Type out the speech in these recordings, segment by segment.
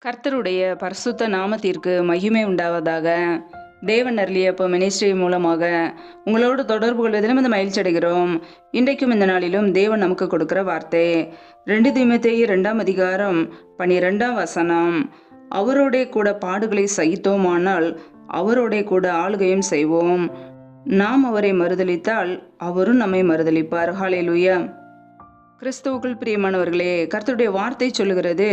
கர்த்தருடைய பரிசுத்த நாமத்திற்கு மகிமை உண்டாவதாக. தேவன் அருளிய இப்போ மினிஸ்ட்ரி மூலமாக உங்களோடு தொடர்பு கொள்வதிலும் இந்த மகிழ்ச்சி அடைகிறோம். இன்றைக்கும் இந்த நாளிலும் தேவன் நமக்கு கொடுக்கிற வார்த்தை 2 தீமோத்தேயு 2ஆம் அதிகாரம் 12ஆம் வசனம். அவரோடே கூட பாடுகளை சகித்தோமானால் அவரோடே கூட ஆளுகையும் செய்வோம். நாம் அவரை மறுதலித்தால் அவரும் நம்மை மறுதலிப்பார். ஹல்லேலூயா. கிறிஸ்துவுக்குள் பிரியமானவர்களே, கர்த்தருடைய வார்த்தை சொல்லுகிறது,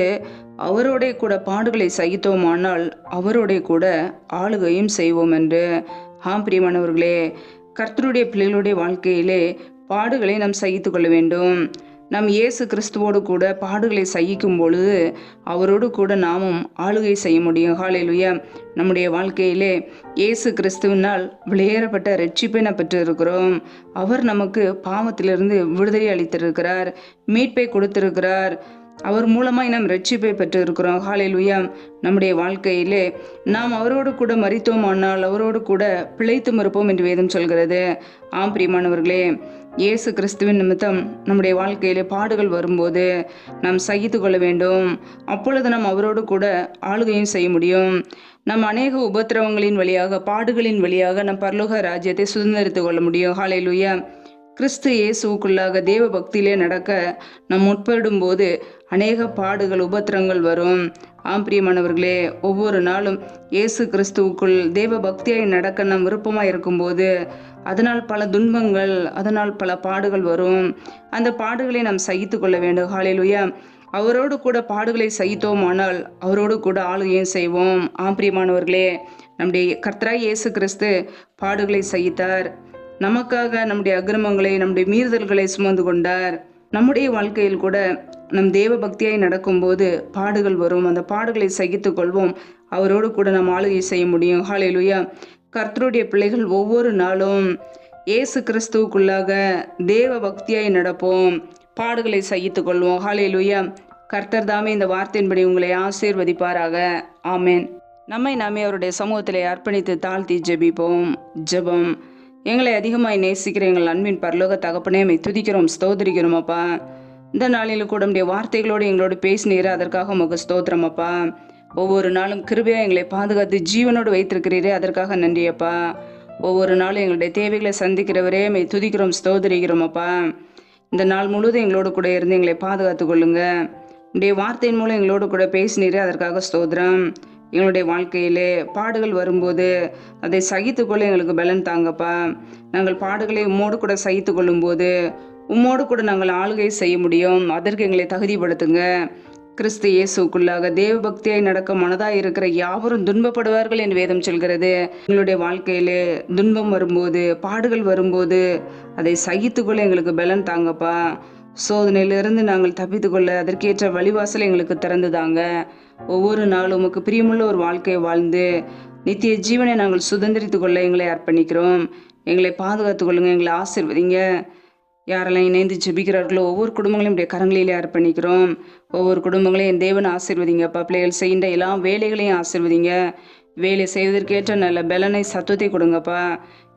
அவரோட கூட பாடுகளை சகித்தோமானால் அவரோட கூட ஆளுகையும் செய்வோம் என்று. பிரியமானவர்களே, கர்த்தருடைய பிள்ளைகளுடைய வாழ்க்கையிலே பாடுகளை நாம் சகித்து கொள்ள வேண்டும். நம் இயேசு கிறிஸ்துவோடு கூட பாடுகளை சகிக்கும் பொழுது அவரோடு கூட நாமும் ஆளுகை செய்ய முடியும். ஹல்லேலூயா. நம்முடைய வாழ்க்கையிலே இயேசு கிறிஸ்துவினால் வெளியேறப்பட்ட ரட்சிப்பை நாம் பெற்றிருக்கிறோம். அவர் நமக்கு பாவத்திலிருந்து விடுதலை அளித்திருக்கிறார், மீட்பை கொடுத்திருக்கிறார். அவர் மூலமாய் நாம் ரட்சிப்பை பெற்று இருக்கிறோம். ஹல்லேலூயா. நம்முடைய வாழ்க்கையிலே நாம் அவரோடு கூட மரித்தோமானால் அவரோடு கூட பிழைத்தும் இருப்போம் என்று வேதம் சொல்கிறது. பிரியமானவர்களே, இயேசு கிறிஸ்துவின் நிமித்தம் நம்முடைய வாழ்க்கையிலே பாடுகள் வரும்போது நாம் சகித்து கொள்ள வேண்டும். அப்பொழுது நாம் அவரோடு கூட ஆளுகையும் செய்ய முடியும். நம் அநேக உபத்திரவங்களின் வழியாக, பாடுகளின் வழியாக நம் பரலோக ராஜ்யத்தை சுதந்திரித்து கொள்ள முடியும். ஹல்லேலூயா. கிறிஸ்து இயேசுக்குள்ளாக தேவ பக்தியிலே நடக்க நாம் முற்படும் போது அநேக பாடுகள், உபத்திரங்கள் வரும். பிரியமானவர்களே, ஒவ்வொரு நாளும் இயேசு கிறிஸ்துவுக்குள் தேவ பக்தியாய் நடக்க நாம் விருப்பமாக இருக்கும்போது அதனால் பல துன்பங்கள், அதனால் பல பாடுகள் வரும். அந்த பாடுகளை நாம் சகித்து கொள்ள வேண்டும். ஹல்லேலூயா. அவரோடு கூட பாடுகளை சகித்தோமானால் அவரோடு கூட ஆளுகையும் செய்வோம். பிரியமானவர்களே, நம்முடைய கர்த்தராய் இயேசு கிறிஸ்து பாடுகளை சகித்தார். நமக்காக நம்முடைய அக்கிரமங்களை, நம்முடைய மீறுதல்களை சுமந்து கொண்டார். நம்முடைய வாழ்க்கையில் கூட நம் தேவ பக்தியாய் நடக்கும்போது பாடுகள் வரும். அந்த பாடுகளை சகித்து கொள்வோம். அவரோடு கூட நாம் ஆளுகை செய்ய முடியும். ஹல்லேலூயா. கர்த்தருடைய பிள்ளைகள் ஒவ்வொரு நாளும் இயேசு கிறிஸ்துவுக்குள்ளாக தேவ பக்தியாய் நடப்போம், பாடுகளை சகித்து கொள்வோம். ஹல்லேலூயா. கர்த்தர் தாமே இந்த வார்த்தையின்படி உங்களை ஆசீர்வதிப்பாராக. ஆமேன். நம்மை நாமே அவருடைய சமூகத்திலே அர்ப்பணித்து தாழ்த்தி ஜெபிப்போம். ஜெபம். எங்களை அதிகமாய் நேசிக்கிற எங்கள் அன்பின் பரலோக தகப்பனே, மை துதிக்கிறோம், ஸ்தோத்திரிக்கிறோம் அப்பா. இந்த நாளில் கூட நம்முடைய வார்த்தைகளோடு எங்களோடு பேசினீரே, அதற்காக உமக்கு ஸ்தோத்திரம் அப்பா. ஒவ்வொரு நாளும் கிருபையாக எங்களை பாதுகாத்து ஜீவனோடு வைத்திருக்கிறீரே, அதற்காக நன்றி அப்பா. ஒவ்வொரு நாளும் எங்களுடைய தேவைகளை சந்திக்கிறவரே, மை துதிக்கிறோம், ஸ்தோத்திரிக்கிறோம் அப்பா. இந்த நாள் முழுவதும் எங்களோடு கூட இருந்து எங்களை பாதுகாத்து கொள்ளுங்க. உடைய வார்த்தையின் மூலம் எங்களோடு கூட பேசினீரே, அதற்காக ஸ்தோத்திரம். எங்களுடைய வாழ்க்கையிலே பாடுகள் வரும்போது அதை சகித்து கொள்ள எங்களுக்கு பலன் தாங்கப்பா. நாங்கள் பாடுகளை உம்மோடு கூட சகித்து கொள்ளும் போது உம்மோடு கூட நாங்கள் ஆளுகை செய்ய முடியும். அதற்கு எங்களை தகுதிப்படுத்துங்க. கிறிஸ்து இயேசுக்குள்ளாக தேவ பக்தியாய் நடக்க மனதாய் இருக்கிற யாவரும் துன்பப்படுவார்கள் என்று வேதம் சொல்கிறது. எங்களுடைய வாழ்க்கையிலே துன்பம் வரும்போது, பாடுகள் வரும்போது அதை சகித்து கொள்ள எங்களுக்கு பலன் தாங்கப்பா. சோதனையிலிருந்து நாங்கள் தப்பித்து கொள்ள அதற்கேற்ற வழிவாசல் எங்களுக்கு திறந்து தாங்க. ஒவ்வொரு நாளும் உமக்கு பிரியமுள்ள ஒரு வாழ்க்கையை வாழ்ந்து நித்திய ஜீவனை நாங்கள் சுதந்திரித்து கொள்ள எங்களை அர்ப்பணிக்கிறோம். எங்களை பாதுகாத்து கொள்ளுங்க, எங்களை ஆசீர்வதிங்க. யாரெல்லாம் இணைந்து ஜெபிக்கிறார்களோ ஒவ்வொரு குடும்பங்களையும் உடைய கரங்களிலே அர்ப்பணிக்கிறோம். ஒவ்வொரு குடும்பங்களையும் என் தேவனை ஆசீர்வதிங்கப்பா. பிள்ளைகள் செய்கின்ற எல்லா வேலைகளையும் ஆசீர்வதிங்க. வேலை செய்வதற்கேற்ற நல்ல பலனை, சத்துவத்தை கொடுங்கப்பா.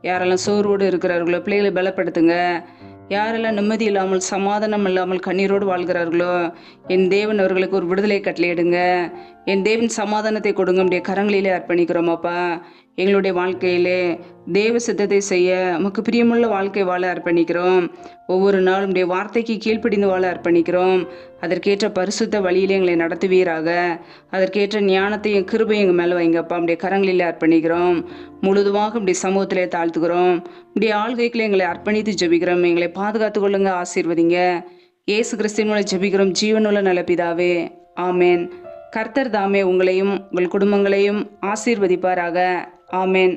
யாரெல்லாம் சோர்வோடு இருக்கிறார்களோ பிள்ளைகளை பலப்படுத்துங்க. யாரெல்லாம் நிம்மதி இல்லாமல், சமாதானம் இல்லாமல் கண்ணீரோடு வாழ்கிறார்களோ என் தேவன் அவர்களுக்கு ஒரு விடுதலை கட்டளையிடுங்க. என் தேவன் சமாதானத்தை கொடுங்க. நம்முடைய கரங்களிலே அர்ப்பணிக்கிறோம் அப்பா. எங்களுடைய வாழ்க்கையிலே தேவ சித்தத்தை செய்ய நமக்கு பிரியமுள்ள வாழ்க்கை வாழ அர்ப்பணிக்கிறோம். ஒவ்வொரு நாளும் உடைய வார்த்தைக்கு கீழ்ப்படிந்து வாழ அர்ப்பணிக்கிறோம். அதற்கேற்ற பரிசுத்த வழியிலே எங்களை நடத்துவீராக. அதற்கேற்ற ஞானத்தையும் கிருபையும் எங்கள் மேலே வைங்கப்பா. நம்முடைய கரங்களிலே அர்ப்பணிக்கிறோம். முழுதுமாக இப்படி சமூகத்திலே தாழ்த்துக்கிறோம். இப்படி ஆள்கைகளை எங்களை அர்ப்பணித்து ஜெபிக்கிறோம். எங்களை பாதுகாத்து கொள்ளுங்க, ஆசீர்வதிங்க. இயேசு கிறிஸ்துவின் மூலம் ஜெபிக்கிறோம் ஜீவனுள்ள நல்ல பிதாவே. ஆமேன். கர்த்தர் தாமே உங்களையும் உங்கள் குடும்பங்களையும் ஆசீர்வதிப்பாராக. ஆமேன்.